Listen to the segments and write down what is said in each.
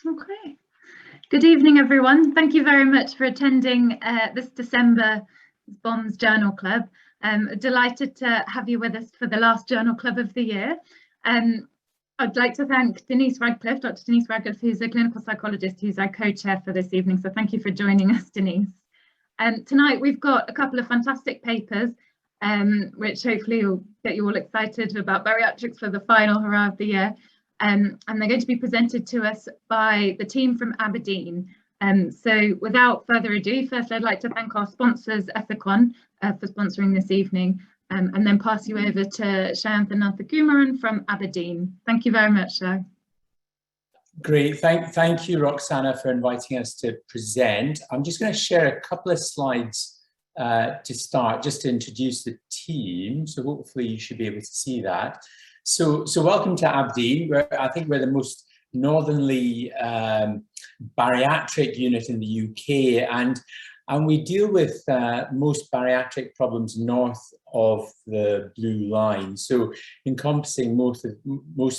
Okay. Good evening, everyone. Thank you very much for attending this December BOMSS Journal Club. Delighted to have you with us for the last Journal Club of the year. I'd like to thank Denise Radcliffe, Dr. Denise Radcliffe, who's a clinical psychologist, who's our co-chair for this evening. So thank you for joining us, Denise. Tonight we've got a couple of fantastic papers, which hopefully will get you all excited about bariatrics for the final hurrah of the year. And they're going to be presented to us by the team from Aberdeen. So without further ado, first I'd like to thank our sponsors, Ethicon, for sponsoring this evening, and then pass you over to Shayantha Nathakumaran from Aberdeen. Thank you very much, Shay. Great, thank you, Roxana, for inviting us to present. I'm just going to share a couple of slides to start, just to introduce the team. So hopefully you should be able to see that. So welcome to Aberdeen. I think we're the most northernly bariatric unit in the UK, and we deal with most bariatric problems north of the blue line, so encompassing most of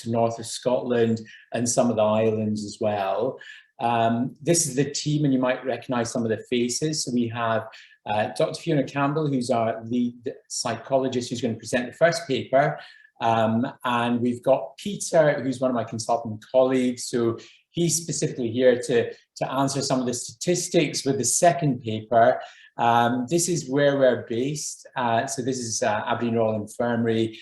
north of Scotland and some of the islands as well. This is the team, and you might recognise some of the faces. So we have Dr. Fiona Campbell, who's our lead psychologist, who's going to present the first paper. And we've got Peter, who's one of my consultant colleagues. So he's specifically here to answer some of the statistics with the second paper. This is where we're based. So this is Aberdeen Royal Infirmary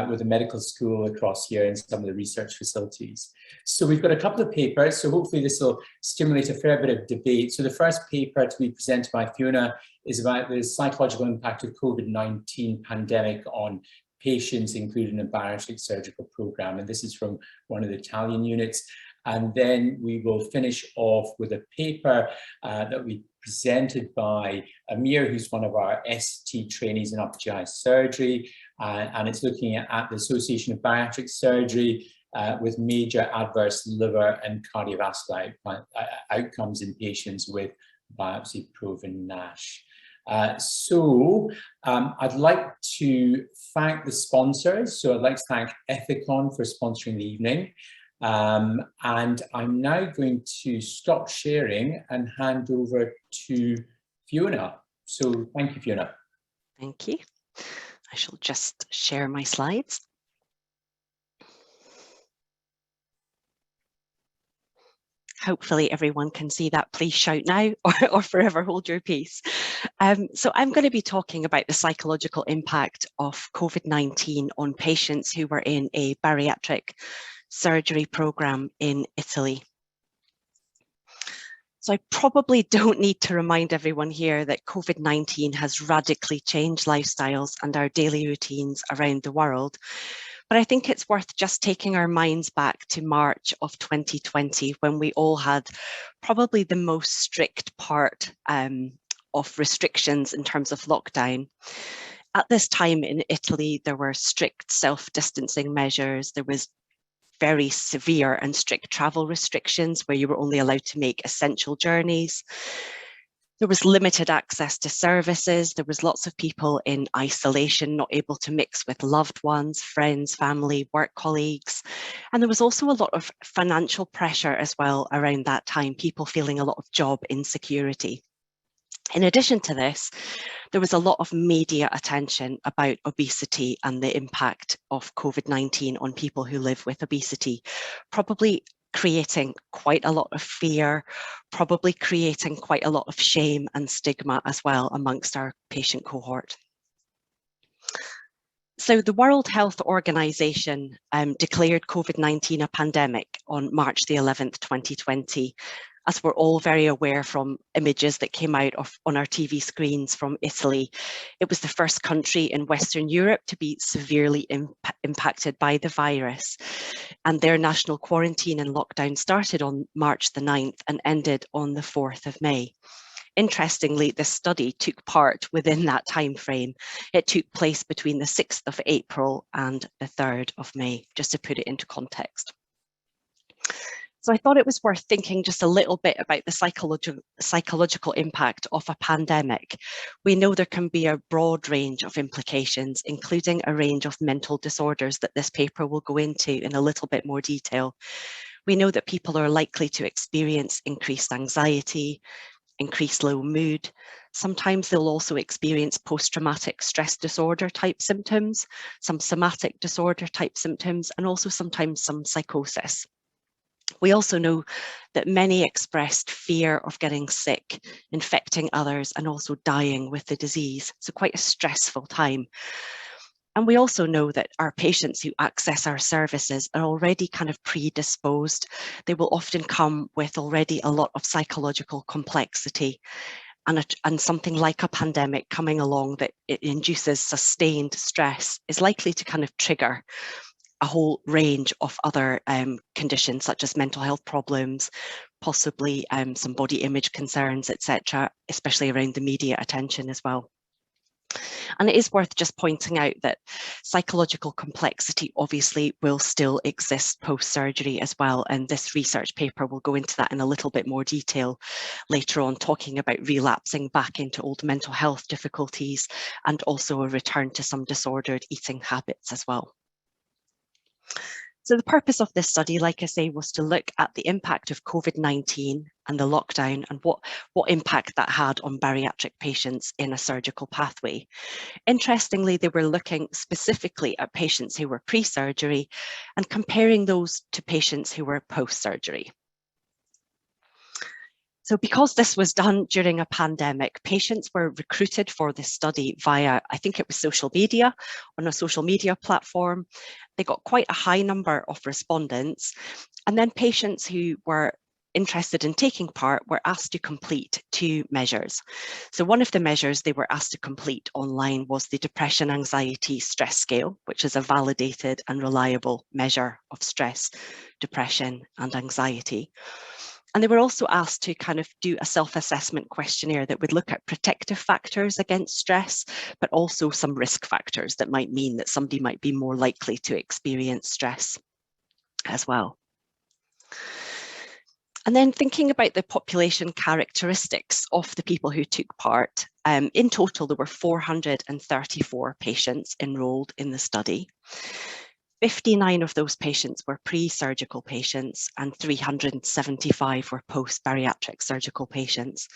with a medical school across here and some of the research facilities. So we've got a couple of papers. So hopefully this will stimulate a fair bit of debate. So the first paper to be presented by Fiona is about the psychological impact of COVID-19 pandemic on patients included in a bariatric surgical program, and this is from one of the Italian units. And then we will finish off with a paper that we presented by Amir, who's one of our ST trainees in upper GI surgery, and it's looking at the association of bariatric surgery with major adverse liver and cardiovascular outcomes in patients with biopsy-proven NASH. I'd like to thank the sponsors. So I'd like to thank Ethicon for sponsoring the evening. And I'm now going to stop sharing and hand over to Fiona. So thank you, Fiona. Thank you. I shall just share my slides. Hopefully everyone can see that. Please shout now or forever hold your peace. So I'm going to be talking about the psychological impact of COVID-19 on patients who were in a bariatric surgery program in Italy. So I probably don't need to remind everyone here that COVID-19 has radically changed lifestyles and our daily routines around the world. But I think it's worth just taking our minds back to March of 2020, when we all had probably the most strict part of restrictions in terms of lockdown. At this time in Italy, there were strict self-distancing measures. There was very severe and strict travel restrictions where you were only allowed to make essential journeys. There was limited access to services. There was lots of people in isolation, not able to mix with loved ones, friends, family, work colleagues. And there was also a lot of financial pressure as well around that time, people feeling a lot of job insecurity. In addition to this, there was a lot of media attention about obesity and the impact of COVID-19 on people who live with obesity, probably creating quite a lot of fear, probably creating quite a lot of shame and stigma as well amongst our patient cohort. So the World Health Organization declared COVID-19 a pandemic on March the 11th, 2020. As we're all very aware from images that came out on our TV screens from Italy. It was the first country in Western Europe to be severely impacted by the virus. And their national quarantine and lockdown started on March the 9th and ended on the 4th of May. Interestingly, this study took part within that time frame. It took place between the 6th of April and the 3rd of May, just to put it into context. So I thought it was worth thinking just a little bit about the psychological impact of a pandemic. We know there can be a broad range of implications, including a range of mental disorders that this paper will go into in a little bit more detail. We know that people are likely to experience increased anxiety, increased low mood. Sometimes they'll also experience post-traumatic stress disorder type symptoms, some somatic disorder type symptoms, and also sometimes some psychosis. We also know that many expressed fear of getting sick, infecting others, and also dying with the disease. So quite a stressful time. And we also know that our patients who access our services are already kind of predisposed. They will often come with already a lot of psychological complexity, and something like a pandemic coming along that it induces sustained stress is likely to kind of trigger a whole range of other conditions, such as mental health problems, possibly some body image concerns, etc., especially around the media attention as well. And it is worth just pointing out that psychological complexity obviously will still exist post-surgery as well. And this research paper will go into that in a little bit more detail later on, talking about relapsing back into old mental health difficulties and also a return to some disordered eating habits as well. So the purpose of this study, like I say, was to look at the impact of COVID-19 and the lockdown and what impact that had on bariatric patients in a surgical pathway. Interestingly, they were looking specifically at patients who were pre-surgery and comparing those to patients who were post-surgery. So because this was done during a pandemic, patients were recruited for this study via, I think it was social media, on a social media platform. They got quite a high number of respondents. And then patients who were interested in taking part were asked to complete 2 measures. So one of the measures they were asked to complete online was the Depression Anxiety Stress Scale, which is a validated and reliable measure of stress, depression, and anxiety. And they were also asked to kind of do a self-assessment questionnaire that would look at protective factors against stress, but also some risk factors that might mean that somebody might be more likely to experience stress as well. And then thinking about the population characteristics of the people who took part, in total there were 434 patients enrolled in the study. 59 of those patients were pre-surgical patients and 375 were post-bariatric surgical patients.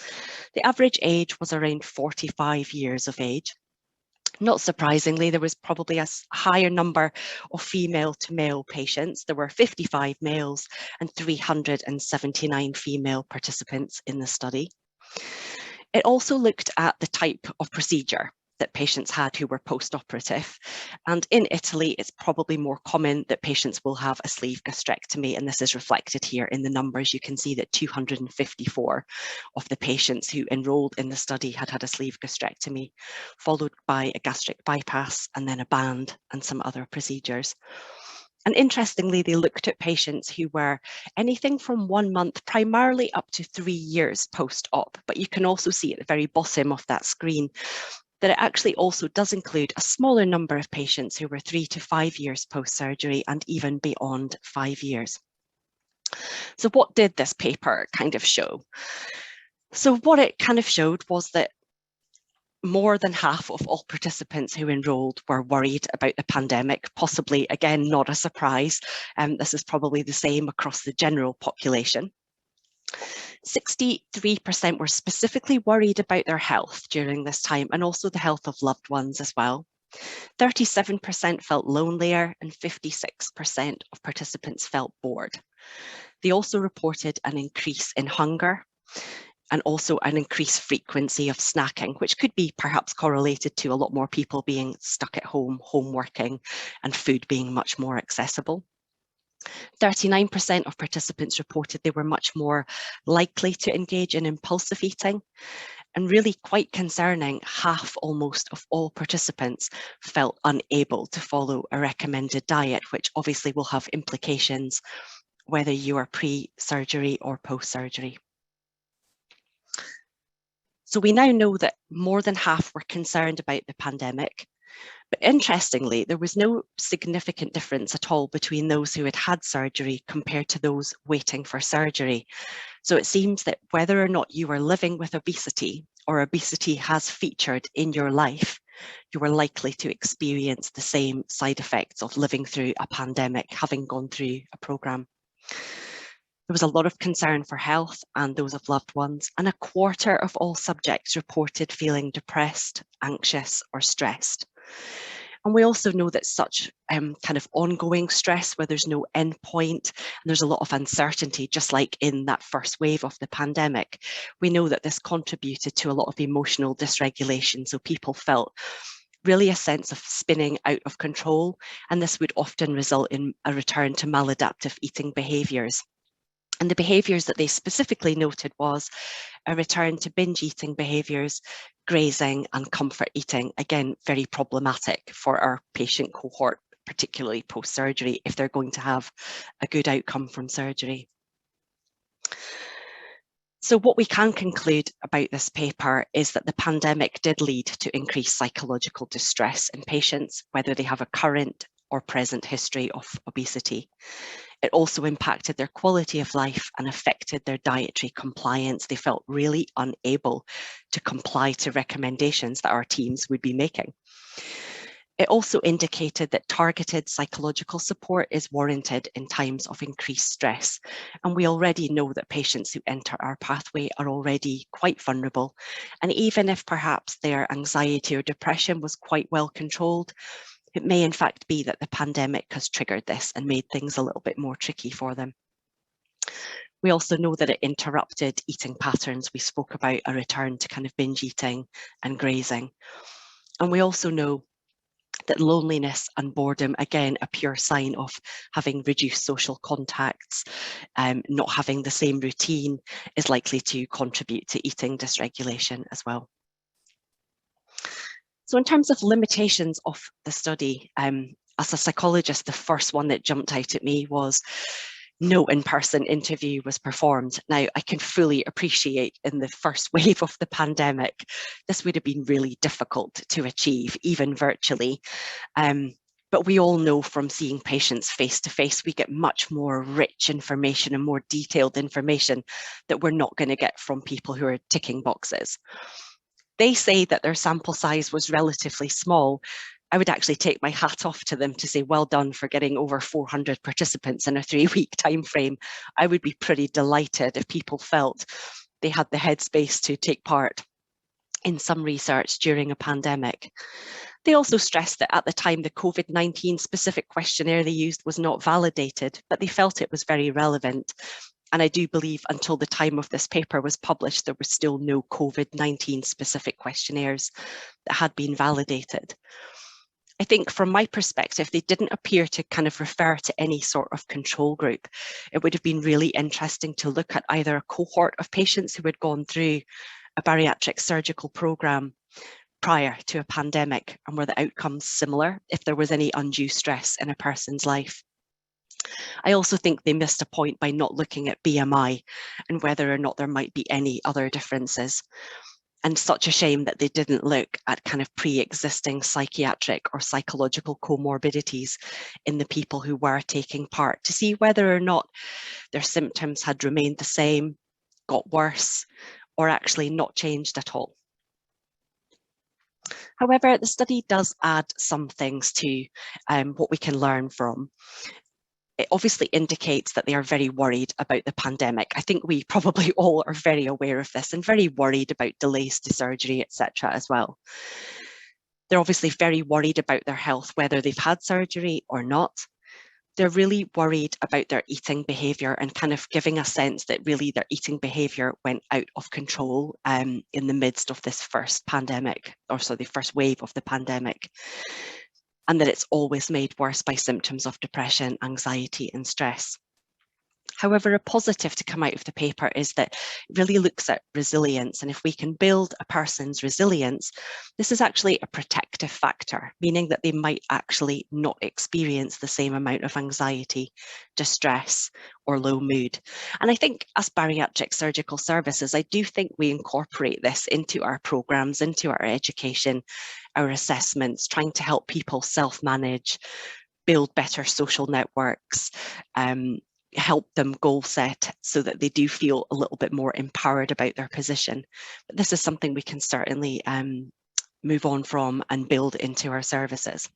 The average age was around 45 years of age. Not surprisingly, there was probably a higher number of female to male patients. There were 55 males and 379 female participants in the study. It also looked at the type of procedure that patients had who were post-operative. And in Italy, it's probably more common that patients will have a sleeve gastrectomy, and this is reflected here in the numbers. You can see that 254 of the patients who enrolled in the study had had a sleeve gastrectomy, followed by a gastric bypass and then a band and some other procedures. And interestingly, they looked at patients who were anything from 1 month, primarily up to 3 years post-op, but you can also see at the very bottom of that screen that it actually also does include a smaller number of patients who were 3 to 5 years post-surgery and even beyond 5 years. So what did this paper kind of show? So what it kind of showed was that more than half of all participants who enrolled were worried about the pandemic, possibly, again, not a surprise. This is probably the same across the general population. 63% were specifically worried about their health during this time and also the health of loved ones as well. 37% felt lonelier and 56% of participants felt bored. They also reported an increase in hunger and also an increased frequency of snacking, which could be perhaps correlated to a lot more people being stuck at home, home working, and food being much more accessible. 39% of participants reported they were much more likely to engage in impulsive eating. And really quite concerning, half almost of all participants felt unable to follow a recommended diet, which obviously will have implications whether you are pre-surgery or post-surgery. So we now know that more than half were concerned about the pandemic. But interestingly, there was no significant difference at all between those who had had surgery compared to those waiting for surgery. So it seems that whether or not you are living with obesity or obesity has featured in your life, you are likely to experience the same side effects of living through a pandemic, having gone through a programme. There was a lot of concern for health and those of loved ones, and a quarter of all subjects reported feeling depressed, anxious, or stressed. And we also know that such kind of ongoing stress where there's no end point and there's a lot of uncertainty, just like in that first wave of the pandemic, we know that this contributed to a lot of emotional dysregulation. So people felt really a sense of spinning out of control, and this would often result in a return to maladaptive eating behaviours. And the behaviours that they specifically noted was a return to binge eating behaviours, grazing and comfort eating, again, very problematic for our patient cohort, particularly post-surgery, if they're going to have a good outcome from surgery. So what we can conclude about this paper is that the pandemic did lead to increased psychological distress in patients, whether they have a current or present history of obesity. It also impacted their quality of life and affected their dietary compliance. They felt really unable to comply to recommendations that our teams would be making. It also indicated that targeted psychological support is warranted in times of increased stress. And we already know that patients who enter our pathway are already quite vulnerable. And even if perhaps their anxiety or depression was quite well controlled, it may in fact be that the pandemic has triggered this and made things a little bit more tricky for them. We also know that it interrupted eating patterns. We spoke about a return to kind of binge eating and grazing. And we also know that loneliness and boredom, again, a pure sign of having reduced social contacts, not having the same routine, is likely to contribute to eating dysregulation as well. So in terms of limitations of the study, as a psychologist, the first one that jumped out at me was no in-person interview was performed. Now, I can fully appreciate in the first wave of the pandemic, this would have been really difficult to achieve, even virtually. But we all know from seeing patients face to face, we get much more rich information and more detailed information that we're not going to get from people who are ticking boxes. They say that their sample size was relatively small. I would actually take my hat off to them to say, well done for getting over 400 participants in a 3-week time frame. I would be pretty delighted if people felt they had the headspace to take part in some research during a pandemic. They also stressed that at the time, the COVID-19 specific questionnaire they used was not validated, but they felt it was very relevant. And I do believe until the time of this paper was published, there were still no COVID-19 specific questionnaires that had been validated. I think from my perspective, they didn't appear to kind of refer to any sort of control group. It would have been really interesting to look at either a cohort of patients who had gone through a bariatric surgical program prior to a pandemic and were the outcomes similar, if there was any undue stress in a person's life. I also think they missed a point by not looking at BMI and whether or not there might be any other differences. And such a shame that they didn't look at kind of pre-existing psychiatric or psychological comorbidities in the people who were taking part to see whether or not their symptoms had remained the same, got worse, or actually not changed at all. However, the study does add some things to what we can learn from. It obviously indicates that they are very worried about the pandemic. I think we probably all are very aware of this and very worried about delays to surgery, etc. as well. They're obviously very worried about their health, whether they've had surgery or not. They're really worried about their eating behaviour and kind of giving a sense that really their eating behaviour went out of control in the midst of this first pandemic, or so the first wave of the pandemic. And that it's always made worse by symptoms of depression, anxiety, and stress. However, a positive to come out of the paper is that it really looks at resilience. And if we can build a person's resilience, this is actually a protective factor, meaning that they might actually not experience the same amount of anxiety, distress, or low mood. And I think as bariatric surgical services, I do think we incorporate this into our programs, into our education, our assessments, trying to help people self-manage, build better social networks, help them goal set so that they do feel a little bit more empowered about their position. But this is something we can certainly move on from and build into our services.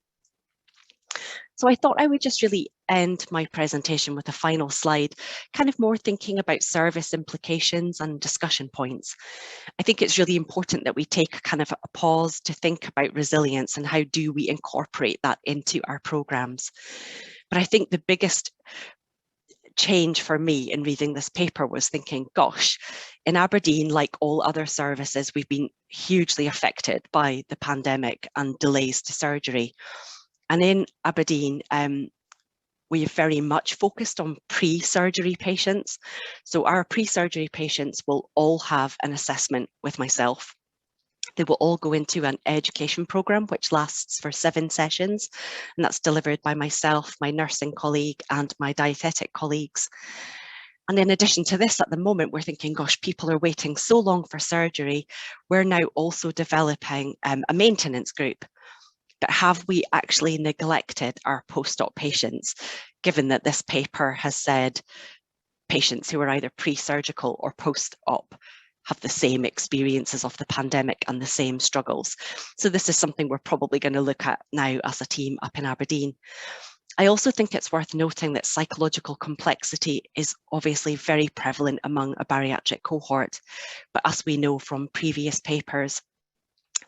So I thought I would just really end my presentation with a final slide, kind of more thinking about service implications and discussion points. I think it's really important that we take kind of a pause to think about resilience and how do we incorporate that into our programs. But I think the biggest change for me in reading this paper was thinking, gosh, in Aberdeen, like all other services, we've been hugely affected by the pandemic and delays to surgery. And in Aberdeen, we have very much focused on pre-surgery patients. So our pre-surgery patients will all have an assessment with myself. They will all go into an education programme which lasts for 7 sessions, and that's delivered by myself, my nursing colleague and my dietetic colleagues. And in addition to this, at the moment, we're thinking, gosh, people are waiting so long for surgery. We're now also developing a maintenance group. But have we actually neglected our post-op patients, given that this paper has said patients who are either pre-surgical or post-op have the same experiences of the pandemic and the same struggles? So this is something we're probably going to look at now as a team up in Aberdeen. I also think it's worth noting that psychological complexity is obviously very prevalent among a bariatric cohort, but as we know from previous papers,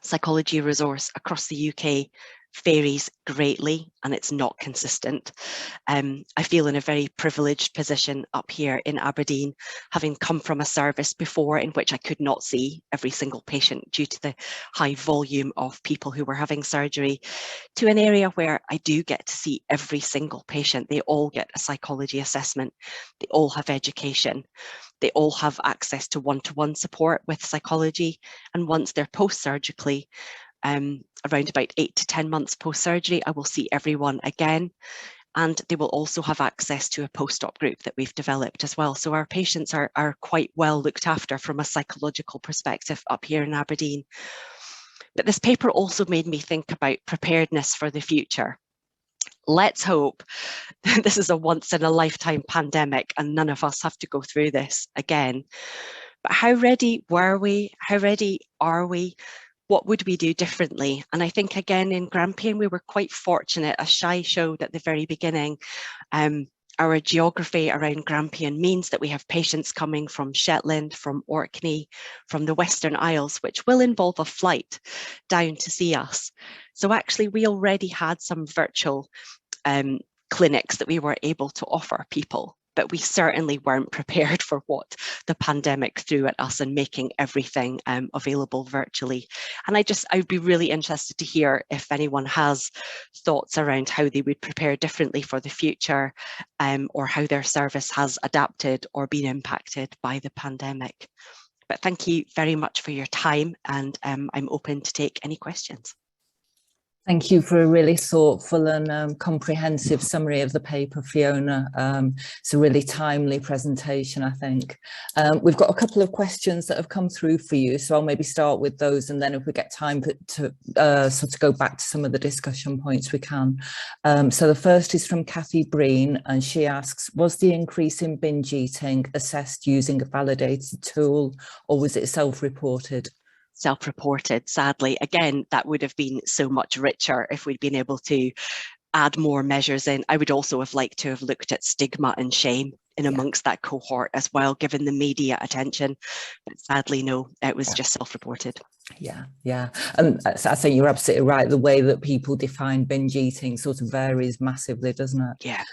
psychology resource across the UK varies greatly and it's not consistent. I feel in a very privileged position up here in Aberdeen, having come from a service before in which I could not see every single patient due to the high volume of people who were having surgery, to an area where I do get to see every single patient. They all get a psychology assessment, they all have education, they all have access to one-to-one support with psychology, and once they're post-surgically, around about 8 to 10 months post-surgery, I will see everyone again, and they will also have access to a post-op group that we've developed as well. So our patients are quite well looked after from a psychological perspective up here in Aberdeen. But this paper also made me think about preparedness for the future. Let's hope this is a once-in-a-lifetime pandemic and none of us have to go through this again. But how ready were we? How ready are we? What would we do differently? And I think again in Grampian we were quite fortunate, as Shai showed at the very beginning. Our geography around Grampian means that we have patients coming from Shetland, from Orkney, from the Western Isles, which will involve a flight down to see us. So actually we already had some virtual clinics that we were able to offer people, but we certainly weren't prepared for what the pandemic threw at us and making everything available virtually. And I'd be really interested to hear if anyone has thoughts around how they would prepare differently for the future, or how their service has adapted or been impacted by the pandemic. But thank you very much for your time, and I'm open to take any questions. Thank you for a really thoughtful and comprehensive summary of the paper, Fiona. It's a really timely presentation, I think. We've got a couple of questions that have come through for you, so I'll maybe start with those, and then if we get time to sort of go back to some of the discussion points, we can. So the first is from Kathy Breen, and she asks, was the increase in binge eating assessed using a validated tool, or was it self-reported? Self-reported, sadly. Again, that would have been so much richer if we'd been able to add more measures in. I would also have liked to have looked at stigma and shame in amongst that cohort as well, given the media attention. But sadly, no, it was just self-reported. Yeah. And I think you're absolutely right. The way that people define binge eating sort of varies massively, doesn't it? Yeah.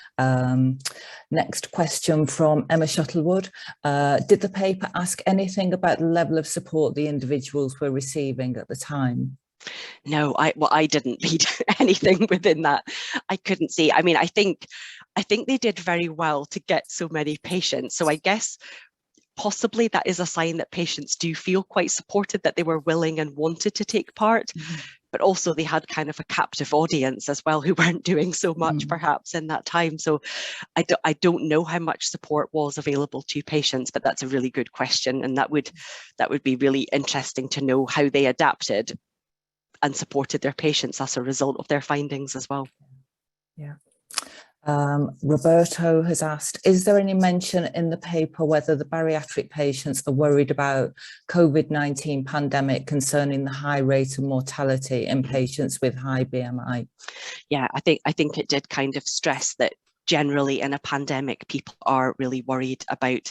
Next question from Emma Shuttlewood. Did the paper ask anything about the level of support the individuals were receiving at the time? No, I didn't read anything within that. I couldn't see. I mean, I think they did very well to get so many patients. So I guess possibly that is a sign that patients do feel quite supported, that they were willing and wanted to take part. Mm-hmm. But also they had kind of a captive audience as well who weren't doing so much perhaps in that time. So I don't know how much support was available to patients, but that's a really good question. And that would be really interesting to know how they adapted and supported their patients as a result of their findings as well. Yeah. Roberto has asked, is there any mention in the paper whether the bariatric patients are worried about COVID-19 pandemic concerning the high rate of mortality in patients with high BMI? Yeah, I think it did kind of stress that generally in a pandemic, people are really worried about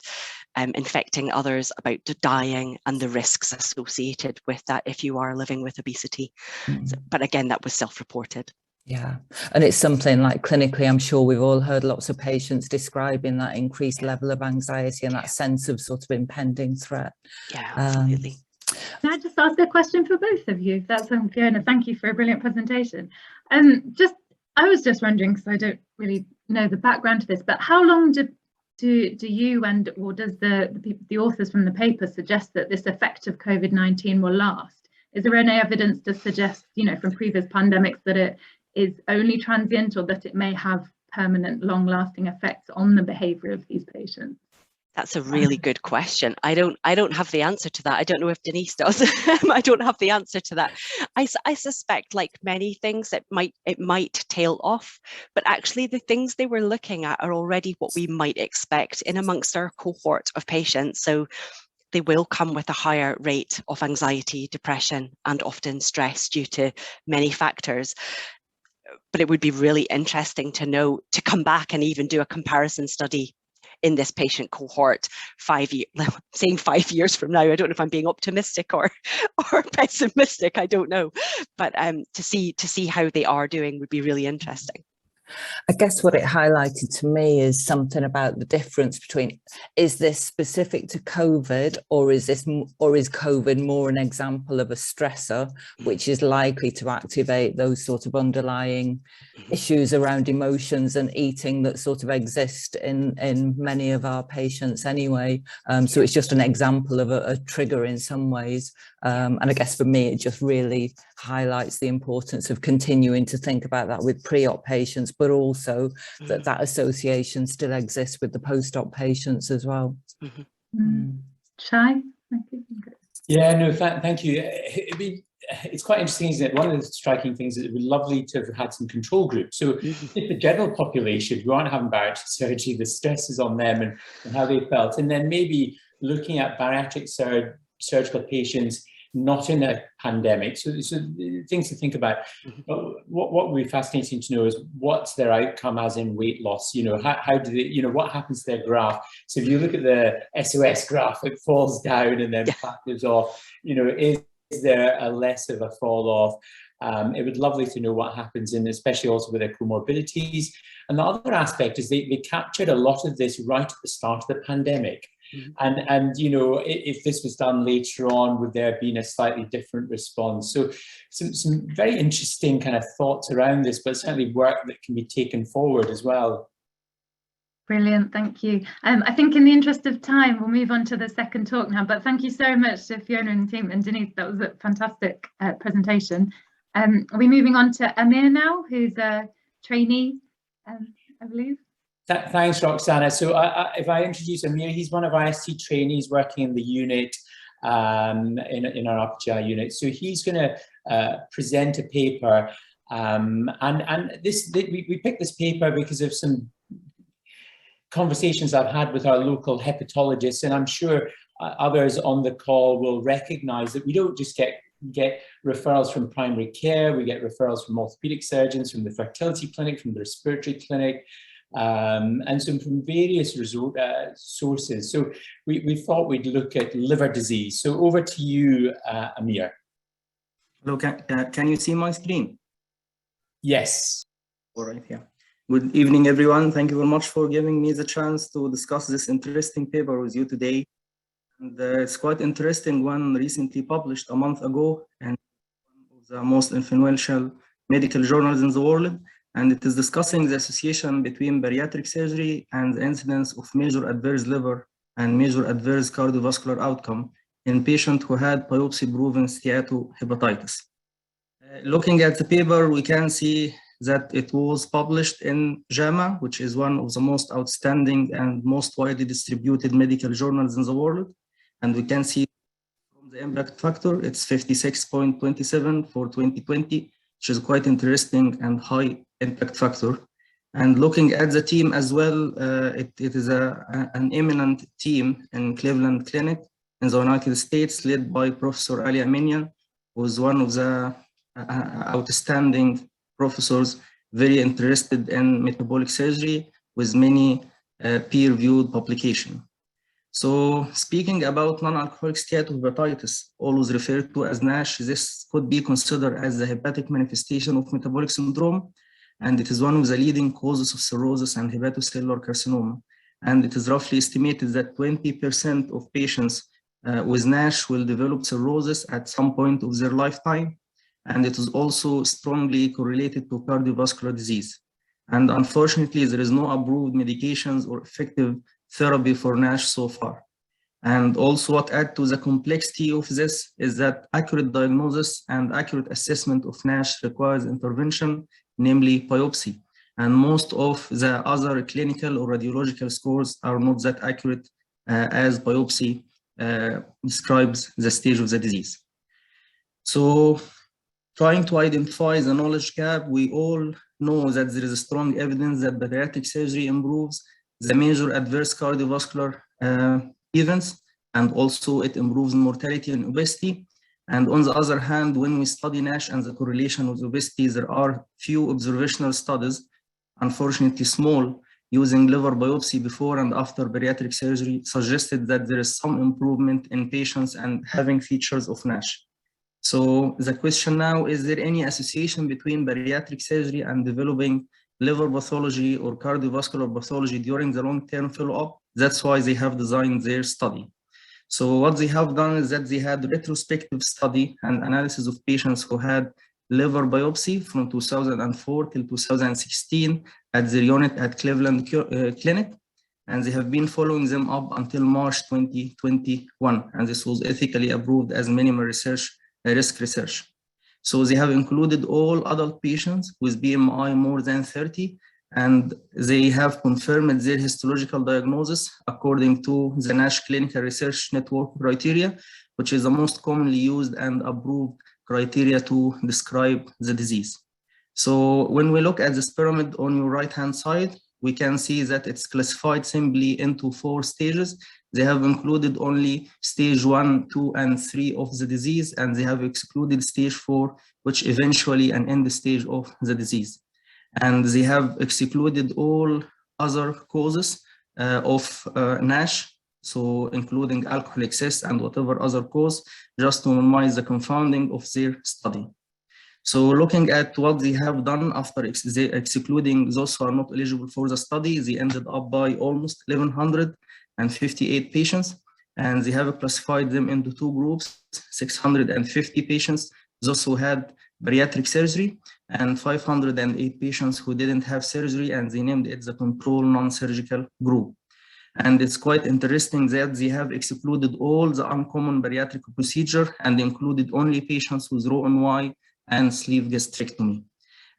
infecting others, about dying, and the risks associated with that if you are living with obesity. But again, that was self-reported. Yeah, and it's something like clinically, I'm sure we've all heard lots of patients describing that increased level of anxiety and that sense of sort of impending threat. Yeah, absolutely. Can I just ask a question for both of you? That's Fiona, thank you for a brilliant presentation. I was just wondering, because I don't really know the background to this, but how long do you or does the authors from the paper suggest that this effect of COVID-19 will last? Is there any evidence to suggest, from previous pandemics, that it is only transient, or that it may have permanent, long-lasting effects on the behaviour of these patients? That's a really good question. I don't have the answer to that. I don't know if Denise does. I don't have the answer to that. I suspect, like many things, it might tail off, but actually the things they were looking at are already what we might expect in amongst our cohort of patients. So they will come with a higher rate of anxiety, depression, and often stress due to many factors. But it would be really interesting to know, to come back and even do a comparison study in this patient cohort 5 years, saying 5 years from now. I don't know if I'm being optimistic or pessimistic, I don't know. But to see how they are doing would be really interesting. I guess what it highlighted to me is something about the difference between, is this specific to COVID, or is COVID more an example of a stressor which is likely to activate those sort of underlying issues around emotions and eating that sort of exist in many of our patients anyway. So it's just an example of a trigger in some ways. And I guess for me, it just really highlights the importance of continuing to think about that with pre-op patients, but also that association still exists with the post-op patients as well. Shai? Thank you. Yeah, no, thank you. It's quite interesting, isn't it? One of the striking things is it would be lovely to have had some control groups. So if the general population who aren't having bariatric surgery, the stresses on them and how they felt, and then maybe looking at bariatric surgical patients not in a pandemic. So things to think about. What would be fascinating to know is what's their outcome as in weight loss. How do they, what happens to their graph? So if you look at the SOS graph, it falls down and then plateaus off. Is there a less of a fall off? It would be lovely to know what happens, and especially also with their comorbidities. And the other aspect is they captured a lot of this right at the start of the pandemic. And if this was done later on, would there have been a slightly different response? So some very interesting kind of thoughts around this, but certainly work that can be taken forward as well. Brilliant, thank you. I think in the interest of time, we'll move on to the second talk now, but thank you so much to Fiona and the team, and Denise, that was a fantastic presentation. Are we moving on to Amir now, who's a trainee, I believe? Thanks, Roxana. So if I introduce Amir, he's one of our ST trainees working in the unit, in our upper GI unit. So he's going to present a paper, and we picked this paper because of some conversations I've had with our local hepatologists, and I'm sure others on the call will recognize that we don't just get referrals from primary care, we get referrals from orthopedic surgeons, from the fertility clinic, from the respiratory clinic, and some from various sources. So we thought we'd look at liver disease. So over to you, Amir. Hello, can you see my screen? Yes. All right, yeah. Good evening, everyone. Thank you very much for giving me the chance to discuss this interesting paper with you today. And it's quite interesting one recently published a month ago, and one of the most influential medical journals in the world. And it is discussing the association between bariatric surgery and the incidence of major adverse liver and major adverse cardiovascular outcome in patients who had biopsy-proven steatohepatitis. Looking at the paper, we can see that it was published in JAMA, which is one of the most outstanding and most widely distributed medical journals in the world. And we can see from the impact factor, it's 56.27 for 2020, which is quite interesting and high impact factor. And looking at the team as well, it is an eminent team in Cleveland Clinic in the United States, led by Professor Ali Aminian, who is one of the outstanding professors very interested in metabolic surgery, with many peer-reviewed publications. So speaking about non-alcoholic steatohepatitis, always referred to as NASH, this could be considered as a hepatic manifestation of metabolic syndrome, and it is one of the leading causes of cirrhosis and hepatocellular carcinoma. And it is roughly estimated that 20% of patients with NASH will develop cirrhosis at some point of their lifetime, and it is also strongly correlated to cardiovascular disease. And unfortunately, there is no approved medications or effective therapy for NASH so far. And also what adds to the complexity of this is that accurate diagnosis and accurate assessment of NASH requires intervention, namely biopsy. And most of the other clinical or radiological scores are not that accurate as biopsy describes the stage of the disease. So trying to identify the knowledge gap, we all know that there is strong evidence that bariatric surgery improves the major adverse cardiovascular events, and also it improves mortality and obesity. And on the other hand, when we study NASH and the correlation with obesity, there are few observational studies, unfortunately small, using liver biopsy before and after bariatric surgery suggested that there is some improvement in patients and having features of NASH. So the question now, is there any association between bariatric surgery and developing liver pathology or cardiovascular pathology during the long-term follow-up? That's why they have designed their study. So what they have done is that they had retrospective study and analysis of patients who had liver biopsy from 2004 till 2016 at their unit at Cleveland Clinic. And they have been following them up until March 2021. And this was ethically approved as minimal risk research. So they have included all adult patients with BMI more than 30, and they have confirmed their histological diagnosis according to the NASH Clinical Research Network criteria, which is the most commonly used and approved criteria to describe the disease. So when we look at this pyramid on your right-hand side, we can see that it's classified simply into 4 stages. They have included only stage 1, 2, and 3 of the disease, and they have excluded stage 4, which eventually an end stage of the disease. And they have excluded all other causes of NASH, so including alcohol excess and whatever other cause, just to minimize the confounding of their study. So looking at what they have done after excluding those who are not eligible for the study, they ended up by almost 1,158 patients, and they have classified them into 2 groups, 650 patients, those who had bariatric surgery, and 508 patients who didn't have surgery, and they named it the control non-surgical group. And it's quite interesting that they have excluded all the uncommon bariatric procedure and included only patients with Roux-en-Y and sleeve gastrectomy.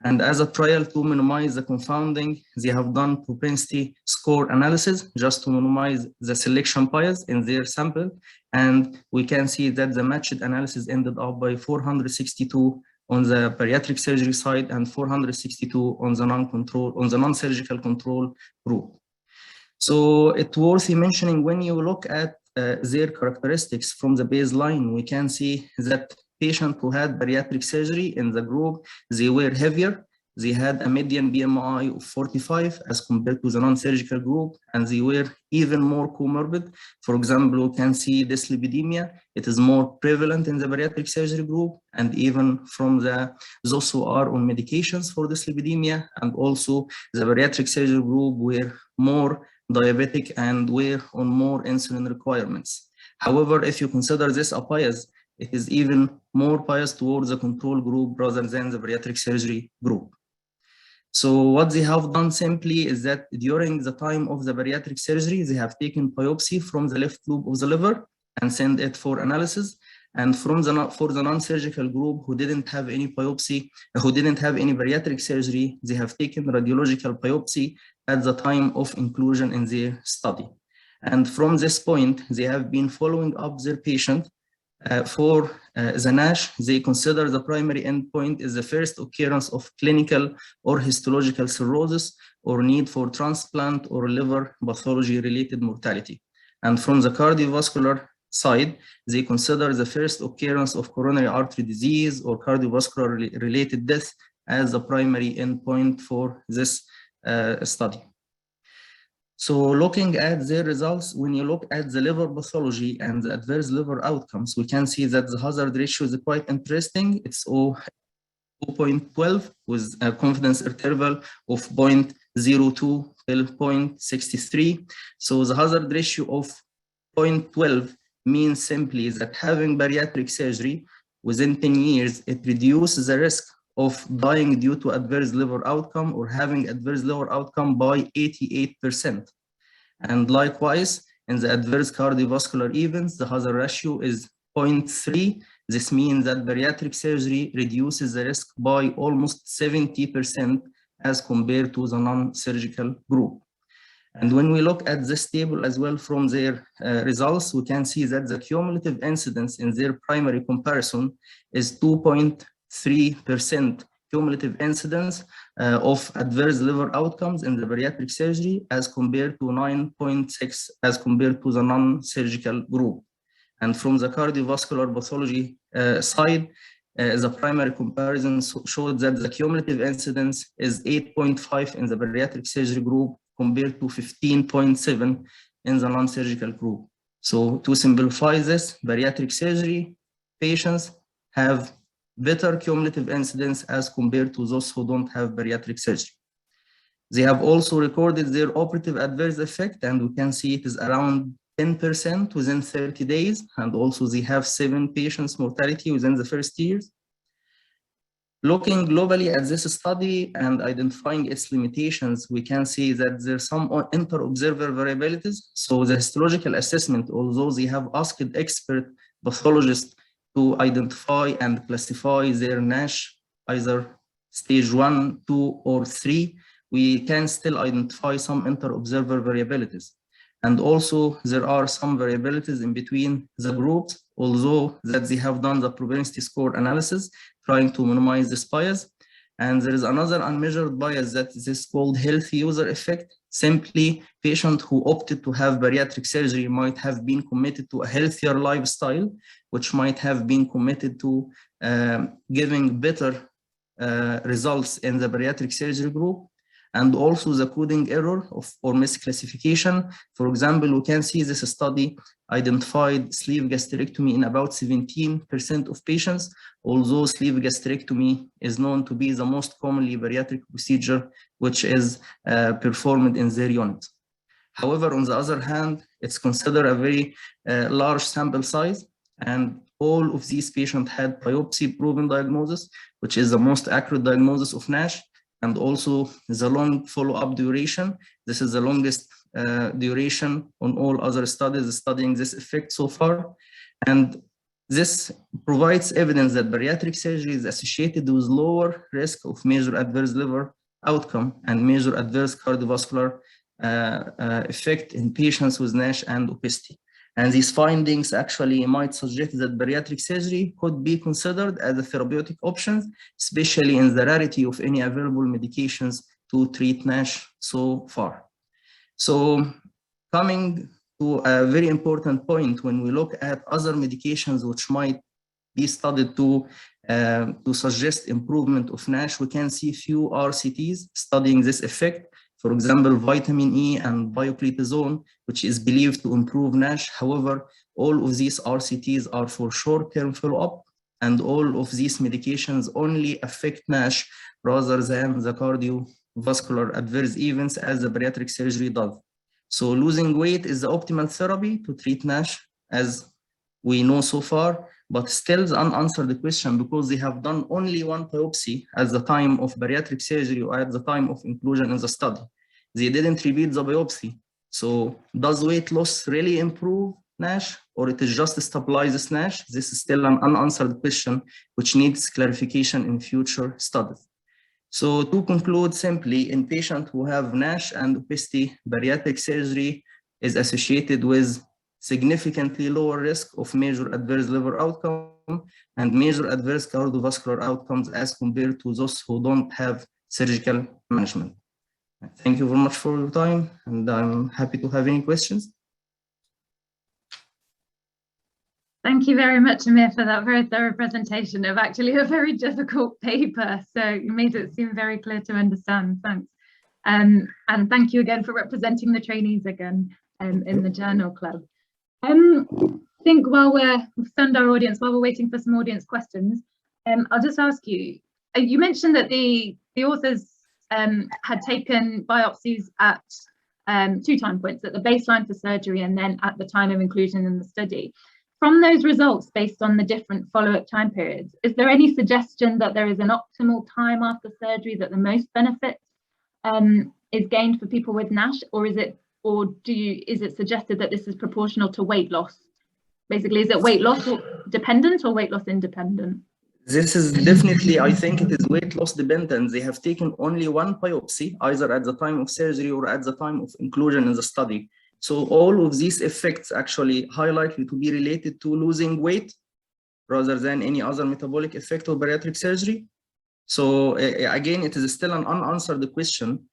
And as a trial to minimize the confounding, they have done propensity score analysis just to minimize the selection bias in their sample. And we can see that the matched analysis ended up by 462 on the bariatric surgery side and 462 on the non-surgical control group. So it's worth mentioning, when you look at their characteristics from the baseline, we can see that patients who had bariatric surgery in the group, they were heavier. They had a median BMI of 45 as compared to the non-surgical group, and they were even more comorbid. For example, we can see dyslipidemia. It is more prevalent in the bariatric surgery group, and even from those who are on medications for dyslipidemia, and also the bariatric surgery group were more diabetic and were on more insulin requirements. However, if you consider this a bias, it is even more biased towards the control group rather than the bariatric surgery group. So what they have done simply is that during the time of the bariatric surgery, they have taken biopsy from the left lobe of the liver and sent it for analysis. And for the non-surgical group who didn't have any biopsy, who didn't have any bariatric surgery, they have taken radiological biopsy at the time of inclusion in their study. And from this point, they have been following up their patient. For the NASH, they consider the primary endpoint is the first occurrence of clinical or histological cirrhosis or need for transplant or liver pathology-related mortality. And from the cardiovascular side, they consider the first occurrence of coronary artery disease or cardiovascular-related death as the primary endpoint for this study. So looking at their results, when you look at the liver pathology and the adverse liver outcomes, we can see that the hazard ratio is quite interesting. It's 0.12 with a confidence interval of 0.02 till 0.63. So the hazard ratio of 0.12 means simply that having bariatric surgery within 10 years, it reduces the risk of dying due to adverse liver outcome or having adverse liver outcome by 88%. And likewise, in the adverse cardiovascular events, the hazard ratio is 0.3. This means that bariatric surgery reduces the risk by almost 70% as compared to the non-surgical group. And when we look at this table as well from their results, we can see that the cumulative incidence in their primary comparison is 2.3% cumulative incidence of adverse liver outcomes in the bariatric surgery as compared to 9.6 as compared to the non-surgical group. And from the cardiovascular pathology side, the primary comparison showed that the cumulative incidence is 8.5 in the bariatric surgery group compared to 15.7 in the non-surgical group. So to simplify this, bariatric surgery patients have better cumulative incidence as compared to those who don't have bariatric surgery. They have also recorded their operative adverse effect, and we can see it is around 10% within 30 days, and also they have 7 patients mortality within the first years. Looking globally at this study and identifying its limitations, we can see that there's some inter-observer variabilities. So the histological assessment, although they have asked expert pathologists to identify and classify their NASH, either stage 1, 2, or 3, we can still identify some inter-observer variabilities. And also there are some variabilities in between the groups, although that they have done the propensity score analysis, trying to minimize this bias. And there is another unmeasured bias that is called healthy user effect. Simply, patients who opted to have bariatric surgery might have been committed to a healthier lifestyle, which might have been committed to giving better results in the bariatric surgery group. And also the coding error or misclassification. For example, we can see this study identified sleeve gastrectomy in about 17% of patients, although sleeve gastrectomy is known to be the most commonly bariatric procedure which is performed in their unit. However, on the other hand, it's considered a very large sample size, and all of these patients had biopsy-proven diagnosis, which is the most accurate diagnosis of NASH. And also the long follow-up duration. This is the longest duration on all other studies studying this effect so far. And this provides evidence that bariatric surgery is associated with lower risk of major adverse liver outcome and major adverse cardiovascular effect in patients with NASH and obesity. And these findings actually might suggest that bariatric surgery could be considered as a therapeutic option, especially in the rarity of any available medications to treat NASH so far. So coming to a very important point, when we look at other medications which might be studied to suggest improvement of NASH, we can see few RCTs studying this effect. For example, vitamin E and bioclitazone, which is believed to improve NASH. However, all of these RCTs are for short-term follow-up, and all of these medications only affect NASH rather than the cardiovascular adverse events as the bariatric surgery does. So losing weight is the optimal therapy to treat NASH, as we know so far, but still the unanswered question, because they have done only one biopsy at the time of bariatric surgery or at the time of inclusion in the study. They didn't repeat the biopsy. So does weight loss really improve NASH, or it is just stabilizes NASH? This is still an unanswered question which needs clarification in future studies. So to conclude simply, in patients who have NASH and obesity, bariatric surgery is associated with significantly lower risk of major adverse liver outcome and major adverse cardiovascular outcomes as compared to those who don't have surgical management. Thank you very much for your time, and I'm happy to have any questions. Thank you very much, Amir, for that very thorough presentation of actually a very difficult paper. So you made it seem very clear to understand. Thanks. And thank you again for representing the trainees again in the Journal Club. I think while we've stunned our audience, while we're waiting for some audience questions, I'll just ask you, you mentioned that the authors had taken biopsies at 2 time points, at the baseline for surgery and then at the time of inclusion in the study. From those results, based on the different follow-up time periods, is there any suggestion that there is an optimal time after surgery that the most benefit is gained for people with NASH, or is it suggested that this is proportional to weight loss? Basically, is it weight loss dependent or weight loss independent? This is definitely, I think it is weight loss dependent. They have taken only 1 biopsy, either at the time of surgery or at the time of inclusion in the study. So all of these effects actually are likely to be related to losing weight rather than any other metabolic effect of bariatric surgery. So again, it is still an unanswered question.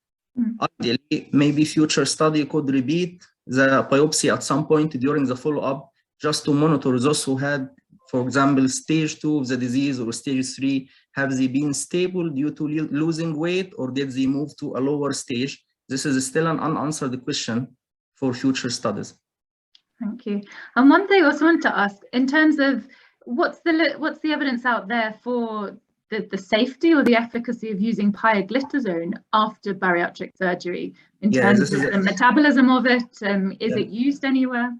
Ideally, maybe future study could repeat the biopsy at some point during the follow-up just to monitor those who had, for example, stage 2 of the disease or stage 3. Have they been stable due to losing weight, or did they move to a lower stage? This is still an unanswered question for future studies. Thank you. And one thing I also wanted to ask, in terms of what's the evidence out there for the safety or the efficacy of using pioglitazone after bariatric surgery in terms of the metabolism of it? Is it used anywhere?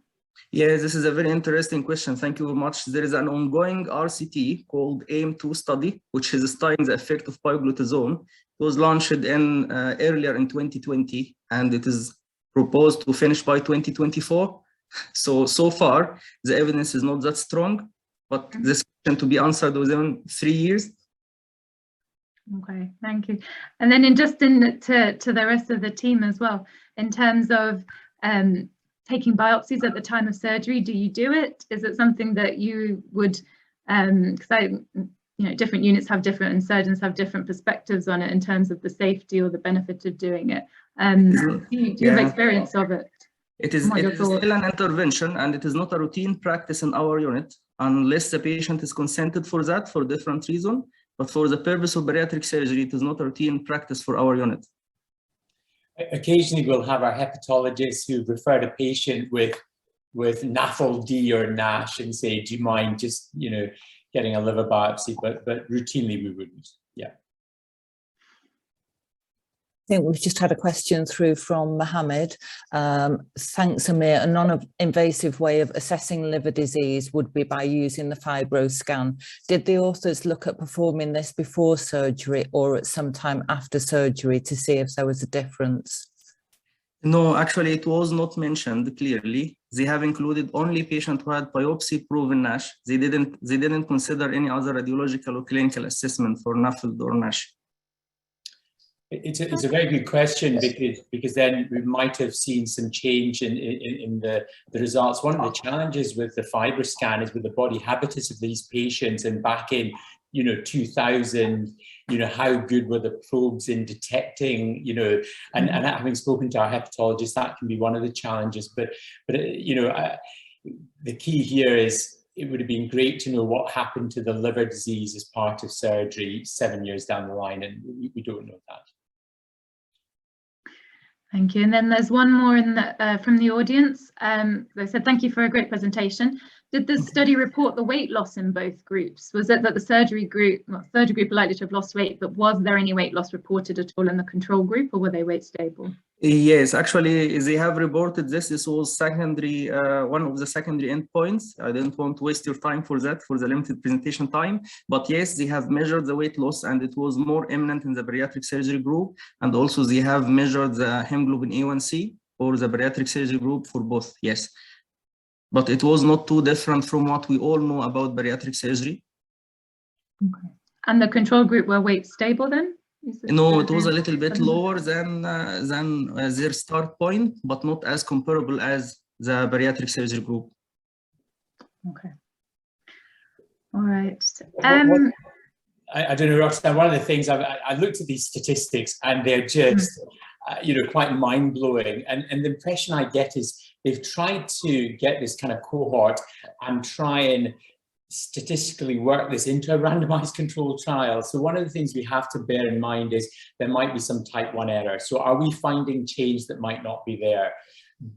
Yeah, this is a very interesting question. Thank you very much. There is an ongoing RCT called AIM-2 study, which is studying the effect of pioglitazone. It was launched earlier in 2020, and it is proposed to finish by 2024. So far, the evidence is not that strong, but this question to be answered within 3 years. Okay, thank you. And then to the rest of the team as well, in terms of taking biopsies at the time of surgery, do you do it? Is it something that you would, because different units have different, and surgeons have different perspectives on it in terms of the safety or the benefit of doing it. Do you have experience of it? It is still an intervention, and it is not a routine practice in our unit unless the patient is consented for that for different reason. But for the purpose of bariatric surgery, it is not a routine practice for our unit. Occasionally, we'll have our hepatologists who refer a patient with NAFLD or NASH and say, "Do you mind just getting a liver biopsy?" But routinely we wouldn't. Yeah. I think we've just had a question through from Mohammed. Thanks, Amir. A non-invasive way of assessing liver disease would be by using the FibroScan. Did the authors look at performing this before surgery or at some time after surgery to see if there was a difference? No, actually, it was not mentioned clearly. They have included only patients who had biopsy-proven NASH. They didn't consider any other radiological or clinical assessment for NAFLD or NASH. It's a very good question, because then we might have seen some change in the results. One of the challenges with the FibroScan is with the body habitus of these patients, and back in 2000, how good were the probes in detecting, and having spoken to our hepatologists, that can be one of the challenges. But the key here is, it would have been great to know what happened to the liver disease as part of surgery 7 years down the line, and we don't know that. Thank you. And then there's one more from the audience. They said, "Thank you for a great presentation. Did the study report the weight loss in both groups? Was it that the surgery group are likely to have lost weight, but was there any weight loss reported at all in the control group, or were they weight stable?" Yes, actually, they have reported this. This was secondary, one of the secondary endpoints. I didn't want to waste your time for that, for the limited presentation time. But yes, they have measured the weight loss, and it was more eminent in the bariatric surgery group. And also they have measured the hemoglobin A1C for the bariatric surgery group for both, yes. But it was not too different from what we all know about bariatric surgery. Okay. And the control group were weight stable then? No, it was a little bit lower than their start point, but not as comparable as the bariatric surgery group. Okay. All right. I don't know, Roxanne, one of the things I looked at these statistics, and they're just, quite mind-blowing. And the impression I get is they've tried to get this kind of cohort and try and statistically work this into a randomized controlled trial. So one of the things we have to bear in mind is there might be some type 1 error. So are we finding change that might not be there?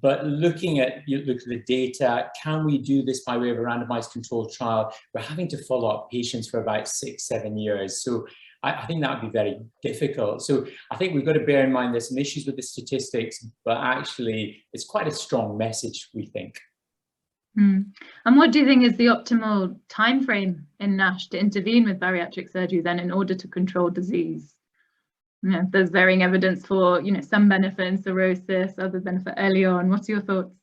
But looking at the data, can we do this by way of a randomized controlled trial? We're having to follow up patients for about 6-7 years. So I think that would be very difficult. So I think we've got to bear in mind there's some issues with the statistics, but actually it's quite a strong message, we think. And what do you think is the optimal time frame in NASH to intervene with bariatric surgery then in order to control disease? You know, there's varying evidence for, you know, some benefit in cirrhosis, other benefit early on. What's your thoughts?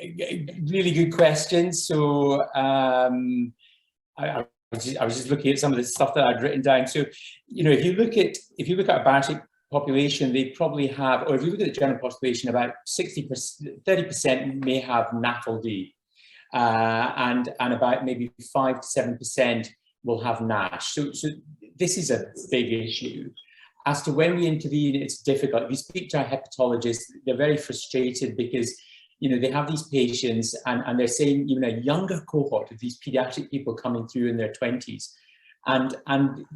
Really good question. So I was just looking at some of the stuff that I'd written down. So, you know, if you look at a bariatric population, they probably have, or if you look at the general population, about 30% may have NAFLD, and about maybe 5 to 7% will have NASH. So this is a big issue. As to when we intervene, it's difficult. If you speak to our hepatologists, they're very frustrated because, you know, they have these patients and they're saying even a younger cohort of these pediatric people coming through in their 20s. And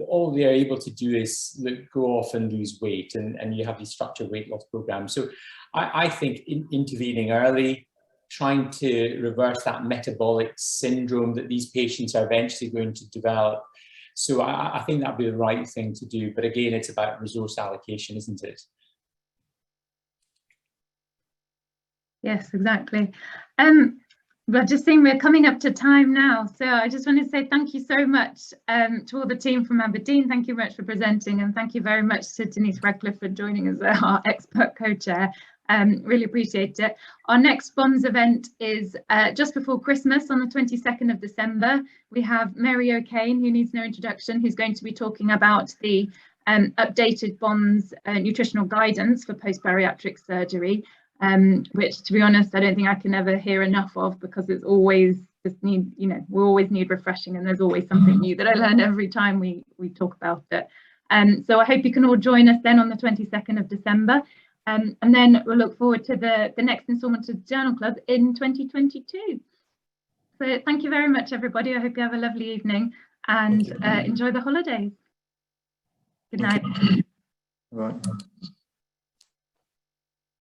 all they're able to do is go off and lose weight, and you have these structured weight loss programs. So I think intervening early, trying to reverse that metabolic syndrome that these patients are eventually going to develop. So I think that'd be the right thing to do. But again, it's about resource allocation, isn't it? Yes, exactly. We're just saying we're coming up to time now. So I just want to say thank you so much to all the team from Aberdeen. Thank you very much for presenting, and thank you very much to Denise Radcliffe for joining as our expert co-chair. Really appreciate it. Our next BOMSS event is just before Christmas on the 22nd of December. We have Mary O'Kane, who needs no introduction, who's going to be talking about the updated BOMSS nutritional guidance for post-bariatric surgery. Which, to be honest, I don't think I can ever hear enough of, because it's always just we always need refreshing, and there's always something new that I learn every time we talk about it. So I hope you can all join us then on the 22nd of December, and then we'll look forward to the next instalment of Journal Club in 2022. So thank you very much, everybody. I hope you have a lovely evening and enjoy the holidays. Good night. Right.